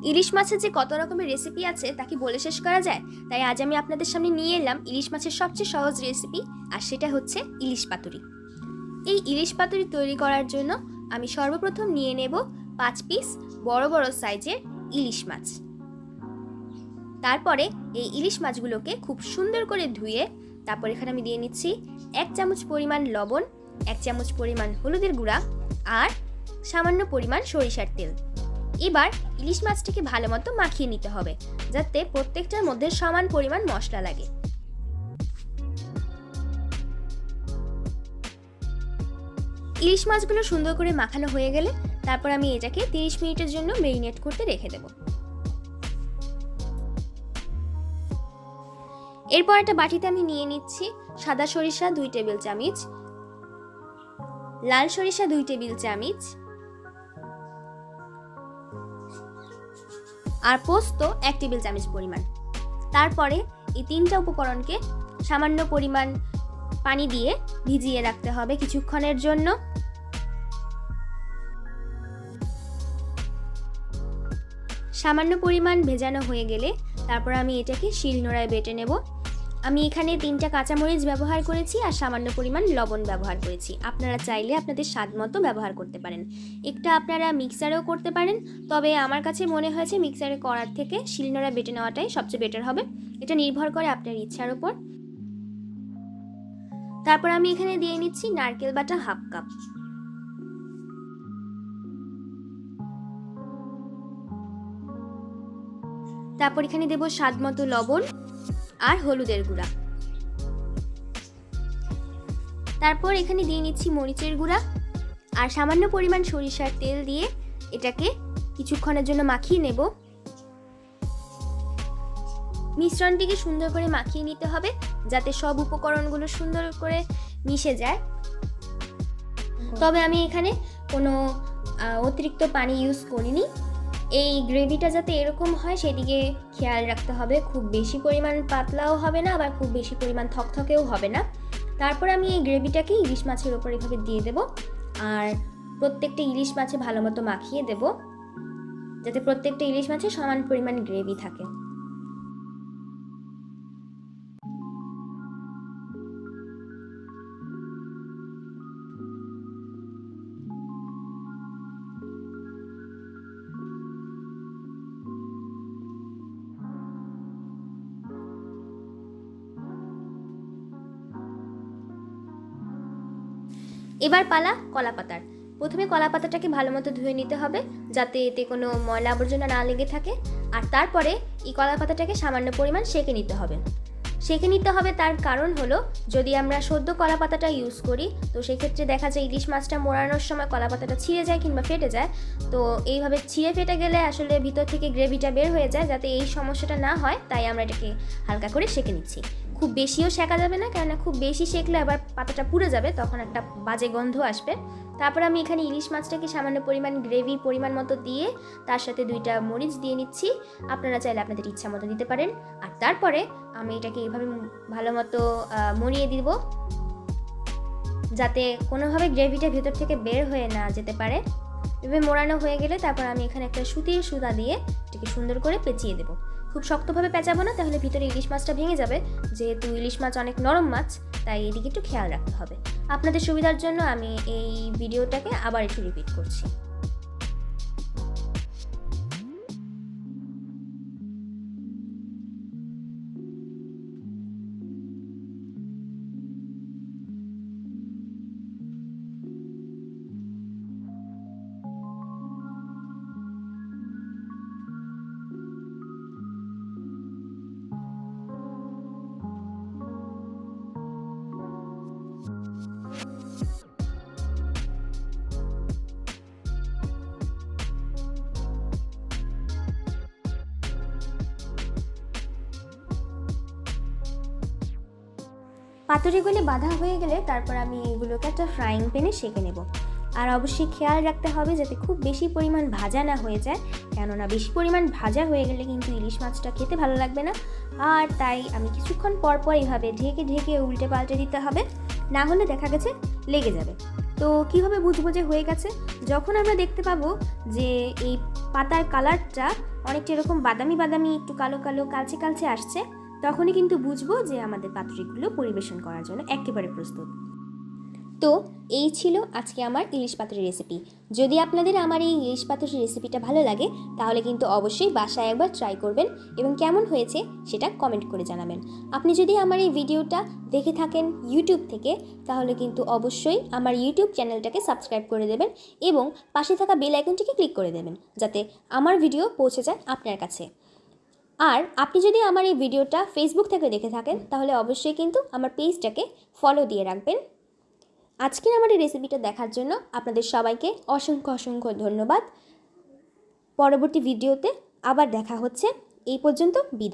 ইলিশ মাছের যে কত রকমের রেসিপি আছে তা কি বলে শেষ করা যায়? তাই আজ আমি আপনাদের সামনে নিয়ে এলাম ইলিশ মাছের সবচেয়ে সহজ রেসিপি, আর সেটা হচ্ছে ইলিশ পাতুরি। এই ইলিশ পাতুরি তৈরি করার জন্য আমি সর্বপ্রথম নিয়ে নেব 5 পিস বড় বড় সাইজের ইলিশ মাছ। তারপরে এই ইলিশ মাছগুলোকে খুব সুন্দর করে ধুয়ে তারপর এখানে আমি দিয়ে নিচ্ছি 1 চামচ পরিমাণ লবণ, 1 চামচ পরিমাণ হলুদের গুঁড়া আর সামান্য পরিমাণ সরিষার তেল। এবার ইলিশ মাছটিকে ভালো মতো মাখিয়ে নিতে হবে যাতে প্রত্যেকটার মধ্যে সমান পরিমাণ মশলা লাগে। ইলিশ মাছগুলো সুন্দর করে মাখানো হয়ে গেলে তারপর আমি এটাকে 30 মিনিটের জন্য ম্যারিনেট করতে রেখে দেব। এরপর একটা বাটিতে আমি নিয়ে নিচ্ছি সাদা সরিষা 2 টেবিল চামচ, লাল সরিষা 2 টেবিল চামচ আর পোস্ত 1 টেবিল চামচ পরিমাণ। তারপরে এই 3টা উপকরণকে সামান্য পরিমাণ পানি দিয়ে ভিজিয়ে রাখতে হবে কিছুক্ষণের জন্য। সামান্য পরিমাণ ভেজানো হয়ে গেলে তারপর আমি এটাকে শিলনোড়ায় বেটে নেব। আমি এখানে 3টা কাঁচামরিচ ব্যবহার করেছি আর সামান্য পরিমাণ লবণ ব্যবহার করেছি। আপনারা চাইলে আপনাদের স্বাদ মতো ব্যবহার করতে পারেন। একটা আপনারা মিক্সারেও করতে পারেন, তবে আমার কাছে মনে হয়েছে মিক্সারে করার থেকে শিলনোড়ায় বেটে নেওয়াটাই সবচেয়ে বেটার হবে। এটা নির্ভর করে আপনার ইচ্ছার উপর। তারপর আমি এখানে দিয়ে নিচ্ছি নারকেল বাটা 1/2 কাপ। তারপর এখানে দেব স্বাদ মতো লবণ আর হলুদের গুঁড়া। তারপর এখানে দিয়ে নিচ্ছি মরিচের গুঁড়া আর সামান্য পরিমাণ সরিষার তেল দিয়ে এটাকে কিছুক্ষণের জন্য মাখিয়ে নেব। মিশ্রণটিকে সুন্দর করে মাখিয়ে নিতে হবে যাতে সব উপকরণগুলো সুন্দর করে মিশে যায়। তবে আমি এখানে কোনো অতিরিক্ত পানি ইউজ করিনি। এই গ্রেভিটা যাতে এরকম হয় সেদিকে খেয়াল রাখতে হবে। খুব বেশি পরিমাণ পাতলাও হবে না, আবার খুব বেশি পরিমাণ থকথকেও হবে না। তারপর আমি এই গ্রেভিটাকে ইলিশ মাছের ওপর এভাবে দিয়ে দেব আর প্রত্যেকটা ইলিশ মাছে ভালো মতো মাখিয়ে দেব যাতে প্রত্যেকটা ইলিশ মাছে সমান পরিমাণ গ্রেভি থাকে। এবার পালা কলা পাতার। প্রথমে কলা পাতাটাকে ভালো মতো ধুয়ে নিতে হবে যাতে এতে কোনো ময়লা আবর্জনা না লেগে থাকে। আর তারপরে এই কলা পাতাটাকে সামান্য পরিমাণ সেঁকে নিতে হবে। সেঁকে নিতে হবে তার কারণ হলো, যদি আমরা সদ্য কলা পাতাটা ইউজ করি তো সেক্ষেত্রে দেখা যায় ইলিশ মাছটা মোড়ানোর সময় কলা পাতাটা ছিঁড়ে যায় কিংবা ফেটে যায়। তো এইভাবে ছিঁড়ে ফেটে গেলে আসলে ভিতর থেকে গ্রেভিটা বের হয়ে যায়। যাতে এই সমস্যাটা না হয় তাই আমরা এটাকে হালকা করে সেঁকে নিচ্ছি। খুব বেশিও সেঁকা যাবে না, কেননা খুব বেশি সেঁকলে আবার পাতাটা পুড়ে যাবে, তখন একটা বাজে গন্ধ আসবে। তারপর আমি এখানে ইলিশ মাছটাকে সামান্য পরিমাণ গ্রেভি পরিমাণ মতো দিয়ে তার সাথে 2টা মরিচ দিয়ে নিচ্ছি। আপনারা চাইলে আপনাদের ইচ্ছা মতো দিতে পারেন। আর তারপরে আমি এটাকে এইভাবে ভালো মতো মরিয়ে দিব যাতে কোনোভাবে গ্রেভিটা ভেতর থেকে বের হয়ে না যেতে পারে। এভাবে মোড়ানো হয়ে গেলে তারপর আমি এখানে একটা সুতির সুতা দিয়ে এটাকে সুন্দর করে পেঁচিয়ে দেবো। খুব শক্তভাবে পেঁচাবো না, তাহলে ভিতরে ইলিশ মাছটা ভেঙে যাবে। যেহেতু ইলিশ মাছ অনেক নরম মাছ তাই এদিকে একটু খেয়াল রাখতে হবে। আপনাদের সুবিধার জন্য আমি এই ভিডিওটাকে আবার একটু রিপিট করছি। পাতুরিগুলি বাঁধা হয়ে গেলে তারপর আমি এগুলোকে একটা ফ্রাইং প্যানে সেঁকে নেব। আর অবশ্যই খেয়াল রাখতে হবে যাতে খুব বেশি পরিমাণ ভাজা না হয়ে যায়, কেননা বেশি পরিমাণ ভাজা হয়ে গেলে কিন্তু ইলিশ মাছটা খেতে ভালো লাগবে না। আর তাই আমি কিছুক্ষণ পর পর এইভাবে ঢেকে ঢেকে উল্টে পাল্টে দিতে হবে, না হলে দেখা গেছে লেগে যাবে। তো কীভাবে বুঝবো যে হয়ে গেছে? যখন আমরা দেখতে পাবো যে এই পাতার কালারটা অনেকটা এরকম বাদামি বাদামি, একটু কালো কালো, কালচে কালচে আসছে, তখনই কিন্তু বুঝবো যে আমাদের পাতুরিগুলো পরিবেশন করার জন্য একেবারে প্রস্তুত। তো এই ছিল আজকে আমার ইলিশ পাতুরি রেসিপি। যদি আপনাদের আমার এই ইলিশ পাতুরি রেসিপিটা ভালো লাগে তাহলে কিন্তু অবশ্যই বাসায় একবার ট্রাই করবেন এবং কেমন হয়েছে সেটা কমেন্ট করে জানাবেন। আপনি যদি আমার এই ভিডিওটা দেখে থাকেন ইউটিউব থেকে তাহলে কিন্তু অবশ্যই আমার ইউটিউব চ্যানেলটাকে সাবস্ক্রাইব করে দেবেন এবং পাশে থাকা বেল আইকনটিকে ক্লিক করে দেবেন যাতে আমার ভিডিও পৌঁছে যায় আপনার কাছে। আর আপনি যদি আমার এই ভিডিওটা ফেসবুক থেকে দেখে থাকেন তাহলে অবশ্যই কিন্তু আমার পেজটাকে ফলো দিয়ে রাখবেন। আজকের আমার এই রেসিপিটা দেখার জন্য আপনাদের সবাইকে অসংখ্য অসংখ্য ধন্যবাদ। পরবর্তী ভিডিওতে আবার দেখা হচ্ছে। এই পর্যন্ত বিদায়।